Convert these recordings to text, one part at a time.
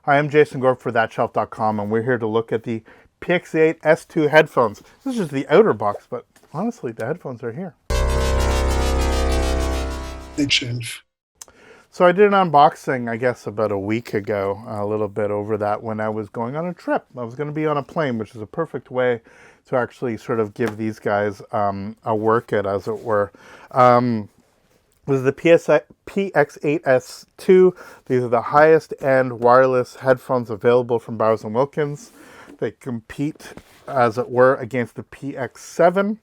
Hi, I'm Jason Gorb for ThatShelf.com, and we're here to look at the Px8 S2 headphones. This is just the outer box, but honestly, the headphones are here. Big shelf. So I did an unboxing, I guess, about a week ago, a little bit over that, when I was going on a trip. I was going to be on a plane, which is a perfect way to actually sort of give these guys a workout, as it were. This is the Px8 S2. These are the highest end wireless headphones available from Bowers & Wilkins. They compete, as it were, against the Px8.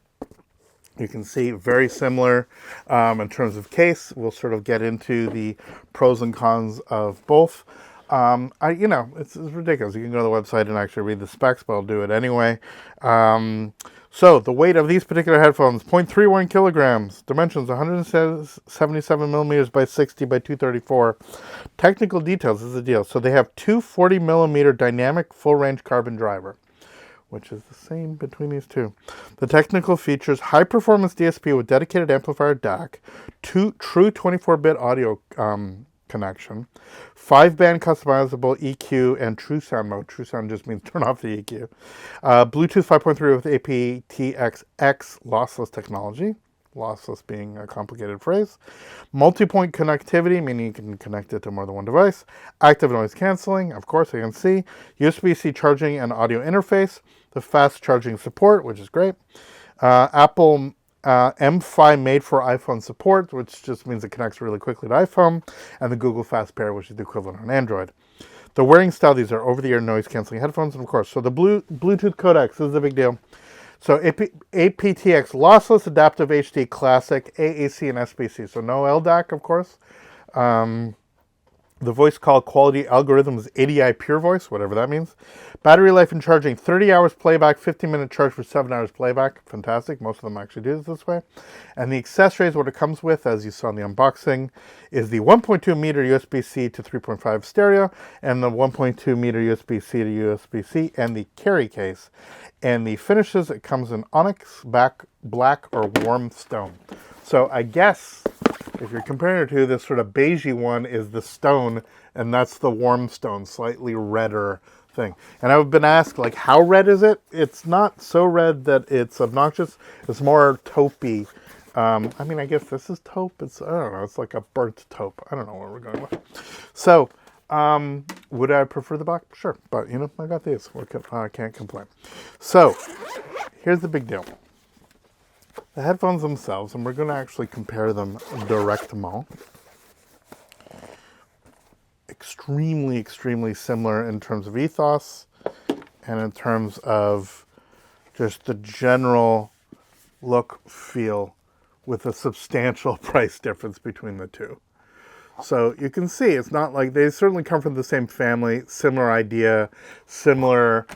You can see very similar in terms of case. We'll sort of get into the pros and cons of both. It's ridiculous. You can go to the website and actually read the specs, but I'll do it anyway. So the weight of these particular headphones, 0.31 kilograms. Dimensions, 177 millimeters by 60 by 234. Technical details is the deal. So they have two 40 millimeter dynamic full range carbon driver, which is the same between these two. The technical features: high performance DSP with dedicated amplifier DAC, true 24-bit audio connection, 5-band customizable EQ, and true sound mode. True sound just means turn off the EQ. Bluetooth 5.3 with aptX lossless technology. Lossless being a complicated phrase. Multi-point connectivity, meaning you can connect it to more than one device. Active noise canceling, of course, you can see. USB-C charging and audio interface. The fast charging support, which is great. Apple M5 made for iPhone support, which just means it connects really quickly to iPhone. And the Google Fast Pair, which is the equivalent on Android. The wearing style, these are over-the-ear noise canceling headphones, and of course, so the Bluetooth codecs, this is the big deal. So aptX lossless adaptive HD classic AAC and SBC. So no LDAC, of course. The voice call quality algorithm is ADI Pure Voice, whatever that means. Battery life and charging, 30 hours playback, 15-minute charge for 7 hours playback. Fantastic. Most of them actually do this way. And the accessories, what it comes with, as you saw in the unboxing, is the 1.2 meter USB-C to 3.5 stereo, and the 1.2 meter USB-C to USB-C, and the carry case. And the finishes, it comes in onyx, black, or warm stone. So I guess if you're comparing it to, this sort of beigey one is the stone, and that's the warm stone, slightly redder thing. And I've been asked, like, how red is it? It's not so red that it's obnoxious. It's more taupey. I guess this is taupe. I don't know. It's like a burnt taupe. I don't know where we're going with. So, would I prefer the black? Sure. But, I got these. I can't complain. So, here's the big deal. The headphones themselves, and we're going to actually compare them directement. Extremely, extremely similar in terms of ethos and in terms of just the general look, feel, with a substantial price difference between the two. So you can see it's not like they certainly come from the same family, similar idea, similar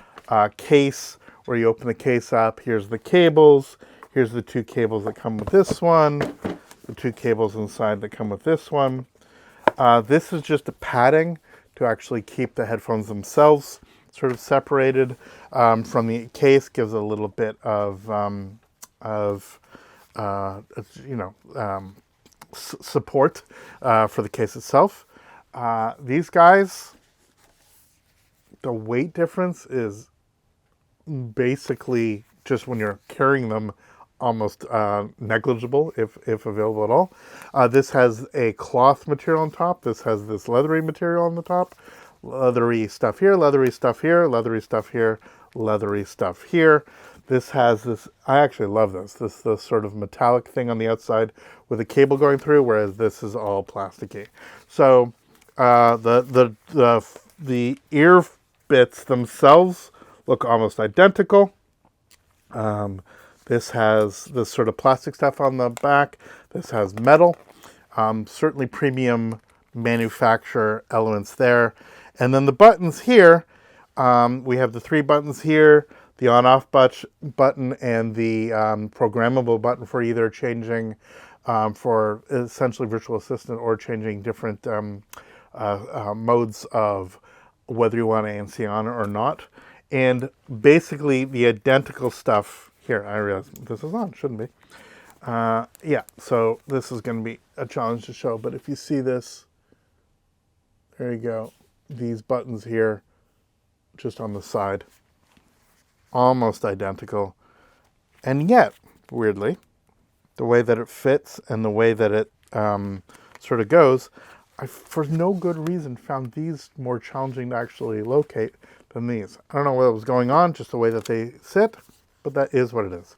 case, where you open the case up. Here's the cables. Here's the two cables that come with this one. The two cables inside that come with this one. This is just a padding to actually keep the headphones themselves sort of separated from the case. Gives a little bit of support for the case itself. These guys, the weight difference is basically just when you're carrying them almost negligible, if available at all. This has a cloth material on top. This has this leathery material on the top. Leathery stuff here, leathery stuff here, leathery stuff here, leathery stuff here. This has this, I actually love this. This sort of metallic thing on the outside with a cable going through, whereas this is all plasticky. So the ear bits themselves look almost identical. This has this sort of plastic stuff on the back. This has metal. Certainly premium manufacturer elements there. And then the buttons here, we have the 3 buttons here, the on-off button, and the programmable button for either changing for essentially virtual assistant or changing different modes of whether you want ANC on or not. And basically the identical stuff here. I realize this is on, shouldn't be. Yeah, so this is going to be a challenge to show, but if you see this, there you go. these buttons here, just on the side, almost identical. And yet, weirdly, the way that it fits and the way that it sort of goes, I, for no good reason, found these more challenging to actually locate than these. I don't know what was going on, just the way that they sit, but that is what it is.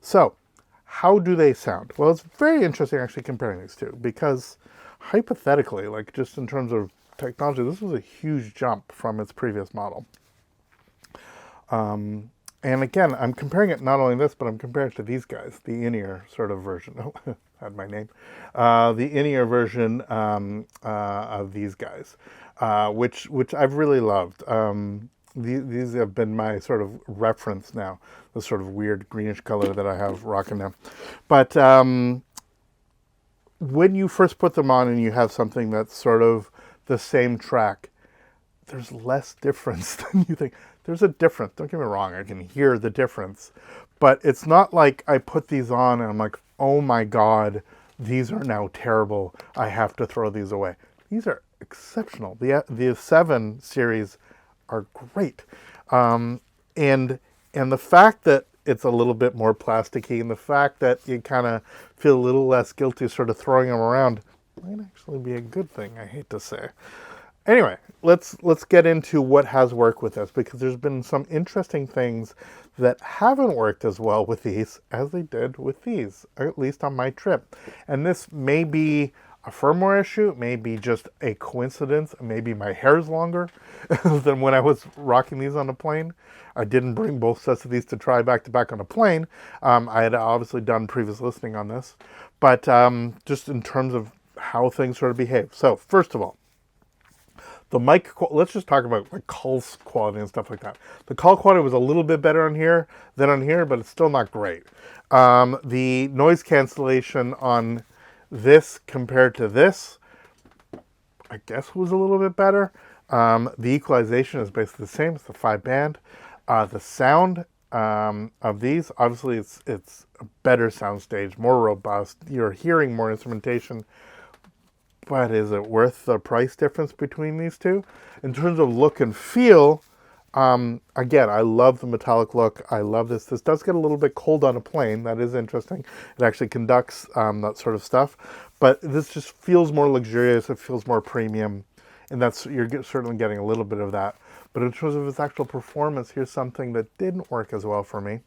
So, how do they sound? Well, it's very interesting actually comparing these two, because hypothetically, like just in terms of technology, this was a huge jump from its previous model. And again, I'm comparing it not only this, but I'm comparing it to these guys, the in-ear sort of version. Oh, had my name. The in-ear version of these guys, which I've really loved. These have been my sort of reference now, the sort of weird greenish color that I have rocking now. But when you first put them on and you have something that's sort of the same track, there's less difference than you think. There's a difference. Don't get me wrong. I can hear the difference. But it's not like I put these on and I'm like, oh my God, these are now terrible. I have to throw these away. These are exceptional. The 7 series are great. And the fact that it's a little bit more plasticky and the fact that you kind of feel a little less guilty sort of throwing them around might actually be a good thing, I hate to say. Anyway, let's get into what has worked with this, because there's been some interesting things that haven't worked as well with these as they did with these, at least on my trip. And this may be a firmware issue, may be just a coincidence, maybe my hair's longer than when I was rocking these on a plane. I didn't bring both sets of these to try back to back on a plane. I had obviously done previous listening on this, but just in terms of how things sort of behave. So first of all, the mic, let's just talk about like call quality and stuff like that. The call quality was a little bit better on here than on here, but it's still not great. The noise cancellation on this compared to this, I guess was a little bit better. The equalization is basically the same. It's the 5-band. The sound of these, obviously it's a better sound stage, more robust. You're hearing more instrumentation. But is it worth the price difference between these two? In terms of look and feel, again, I love the metallic look. I love this. This does get a little bit cold on a plane. That is interesting. It actually conducts that sort of stuff. But this just feels more luxurious. It feels more premium. And you're certainly getting a little bit of that. But in terms of its actual performance, here's something that didn't work as well for me,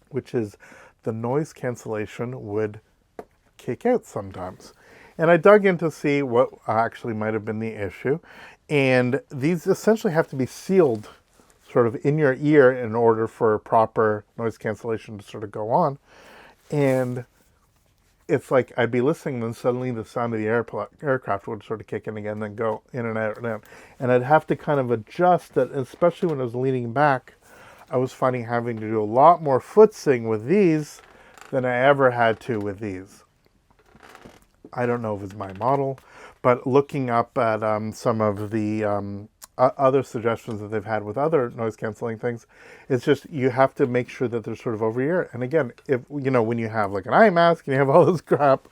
which is the noise cancellation would kick out sometimes. And I dug in to see what actually might have been the issue. And these essentially have to be sealed sort of in your ear in order for proper noise cancellation to sort of go on. And it's like I'd be listening and then suddenly the sound of the aircraft would sort of kick in again, then go in and out and out. And I'd have to kind of adjust that, especially when I was leaning back. I was finding having to do a lot more footsing with these than I ever had to with these. I don't know if it's my model, but looking up at some of the other suggestions that they've had with other noise canceling things, it's just you have to make sure that they're sort of over ear. And again, if when you have like an eye mask and you have all this crap,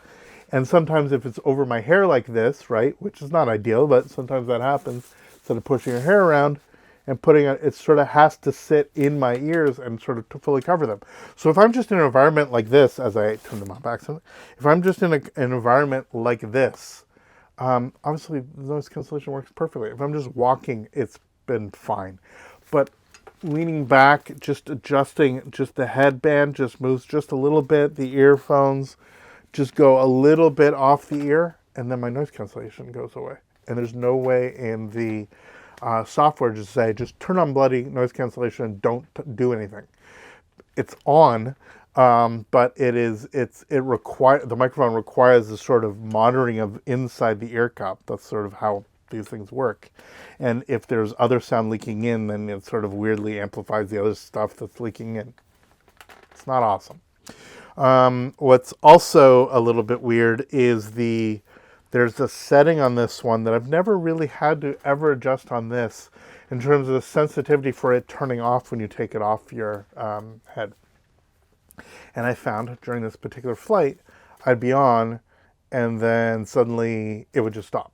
and sometimes if it's over my hair like this, right, which is not ideal, but sometimes that happens, instead of pushing your hair around and putting it sort of has to sit in my ears and sort of to fully cover them. So if I'm just in an environment like this, as I turn them on back, if I'm just in an environment like this, obviously the noise cancellation works perfectly. If I'm just walking, it's been fine. But leaning back, just adjusting, just the headband just moves just a little bit, the earphones just go a little bit off the ear, and then my noise cancellation goes away. And there's no way in the software just say, just turn on bloody noise cancellation and don't do anything. It's on, but the microphone requires a sort of monitoring of inside the ear cup. That's sort of how these things work. And if there's other sound leaking in, then it sort of weirdly amplifies the other stuff that's leaking in. It's not awesome. What's also a little bit weird is there's a setting on this one that I've never really had to ever adjust on this in terms of the sensitivity for it turning off when you take it off your head. And I found during this particular flight, I'd be on and then suddenly it would just stop.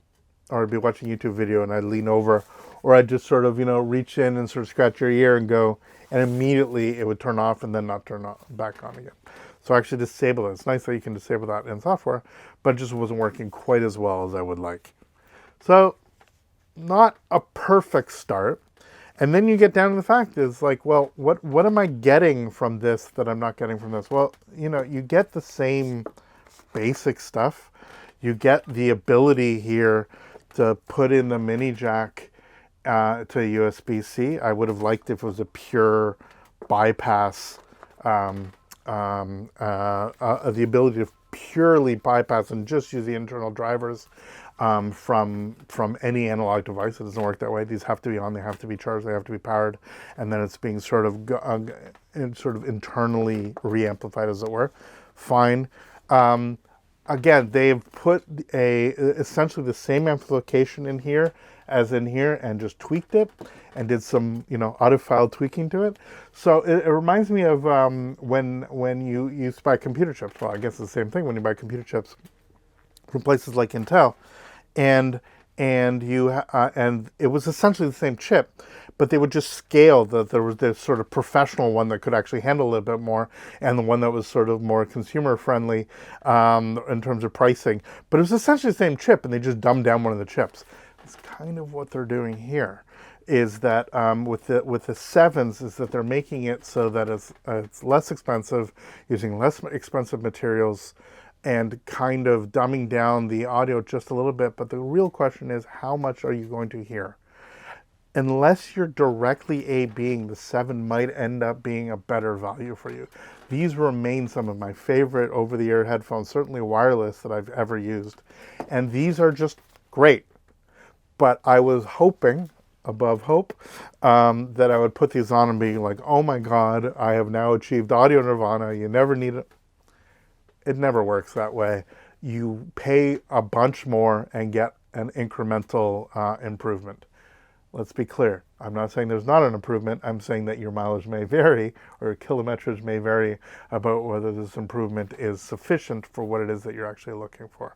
or I'd be watching a YouTube video and I'd lean over, or I'd just sort of, reach in and sort of scratch your ear and go, and immediately it would turn off and then not turn on, back on again. So I actually disable it. It's nice that you can disable that in software, but it just wasn't working quite as well as I would like. So not a perfect start. And then you get down to the fact is like, well, what am I getting from this that I'm not getting from this? Well, you get the same basic stuff. You get the ability here to put in the mini jack to USB-C. I would have liked if it was a pure bypass, the ability to purely bypass and just use the internal drivers from any analog device. It doesn't work that way. These have to be on, they have to be charged, they have to be powered, and then it's being sort of internally reamplified, as it were. Fine. Again, they've put essentially the same amplification in here as in here and just tweaked it and did some, audiophile tweaking to it. So it reminds me of when you used to buy computer chips. Well, I guess it's the same thing when you buy computer chips from places like Intel, and it was essentially the same chip, but they would just scale that there was this sort of professional one that could actually handle a little bit more, and the one that was sort of more consumer friendly in terms of pricing. But it was essentially the same chip, and they just dumbed down one of the chips. It's kind of what they're doing here. Is that with the 7s is that they're making it so that it's less expensive, using less expensive materials, and kind of dumbing down the audio just a little bit. But the real question is, how much are you going to hear? Unless you're directly A/Bing, the 7 might end up being a better value for you. These remain some of my favorite over-the-ear headphones, certainly wireless, that I've ever used. And these are just great. But I was hoping, above hope, that I would put these on and be like, oh my God, I have now achieved audio nirvana. You never need it. It never works that way. You pay a bunch more and get an incremental improvement. Let's be clear. I'm not saying there's not an improvement. I'm saying that your mileage may vary, or your kilometrage may vary about whether this improvement is sufficient for what it is that you're actually looking for.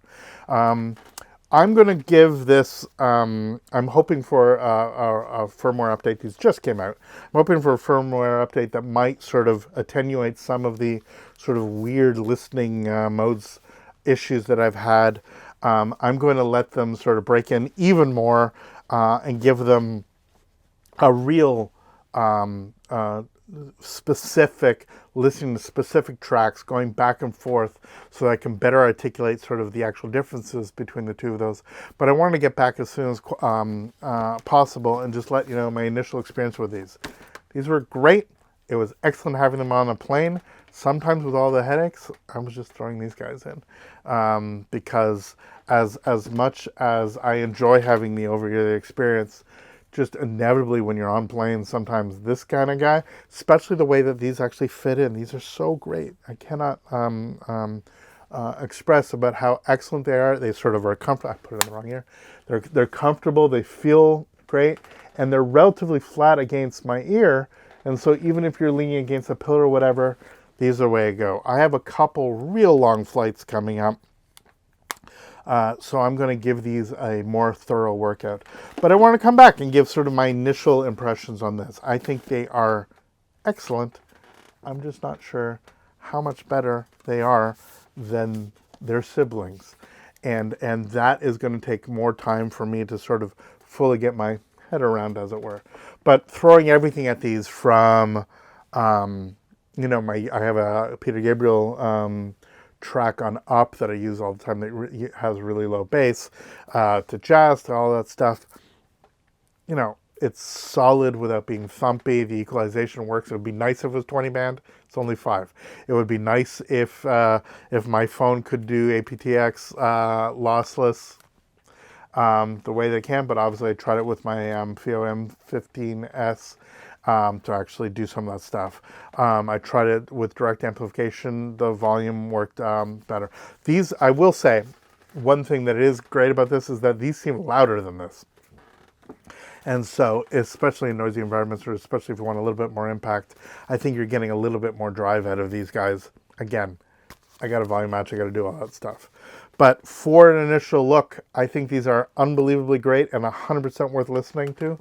I'm going to give this, I'm hoping for a firmware update. These just came out. I'm hoping for a firmware update that might sort of attenuate some of the sort of weird listening modes issues that I've had. I'm going to let them sort of break in even more and give them a real specific, listening to specific tracks, going back and forth so that I can better articulate sort of the actual differences between the two of those. But I wanted to get back as soon as possible and just let you know my initial experience with these. These were great. It was excellent having them on a plane. Sometimes with all the headaches, I was just throwing these guys in because as much as I enjoy having the over-ear experience, just inevitably when you're on planes, sometimes this kind of guy, especially the way that these actually fit in, these are so great. I cannot express about how excellent they are. They sort of are comfortable. I put it in the wrong ear. They're comfortable. They feel great, and they're relatively flat against my ear. And so even if you're leaning against a pillar or whatever, these are the way to go. I have a couple real long flights coming up. So I'm going to give these a more thorough workout. But I want to come back and give sort of my initial impressions on this. I think they are excellent. I'm just not sure how much better they are than their siblings. And that is going to take more time for me to sort of fully get my head around, as it were. But throwing everything at these from, I have a Peter Gabriel track on up that I use all the time that has really low bass, to jazz, to all that stuff. It's solid without being thumpy. The equalization works. It would be nice if it was 20 band. It's only 5. It would be nice if my phone could do aptX lossless the way they can, but obviously I tried it with my FOM 15S to actually do some of that stuff. I tried it with direct amplification. The volume worked better. These, I will say, one thing that is great about this is that these seem louder than this. And so, especially in noisy environments, or especially if you want a little bit more impact, I think you're getting a little bit more drive out of these guys. Again, I got a volume match, I got to do all that stuff. But for an initial look, I think these are unbelievably great and 100% worth listening to.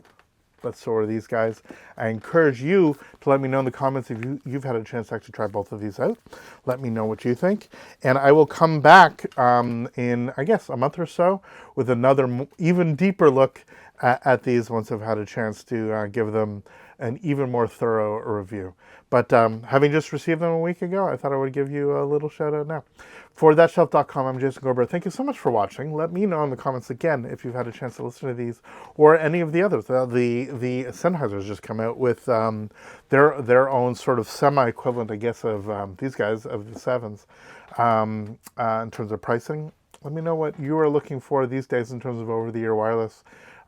But so are these guys. I encourage you to let me know in the comments if you've had a chance to actually try both of these out. Let me know what you think. And I will come back in, I guess, a month or so with another even deeper look at these once I've had a chance to give them an even more thorough review. But having just received them a week ago, I thought I would give you a little shout out now. For thatshelf.com, I'm Jason Gorber. Thank you so much for watching. Let me know in the comments again if you've had a chance to listen to these or any of the others. The Sennheisers just come out with their own sort of semi-equivalent, I guess, of these guys, of the Sevens, in terms of pricing. Let me know what you are looking for these days in terms of over-the-ear wireless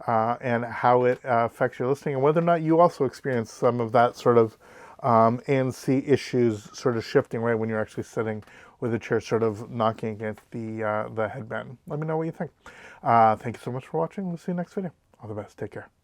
and how it affects your listening, and whether or not you also experience some of that sort of ANC issues sort of shifting right when you're actually sitting with the chair sort of knocking against the headband. Let me know what you think. Thank you so much for watching. We'll see you next video. All the best. Take care.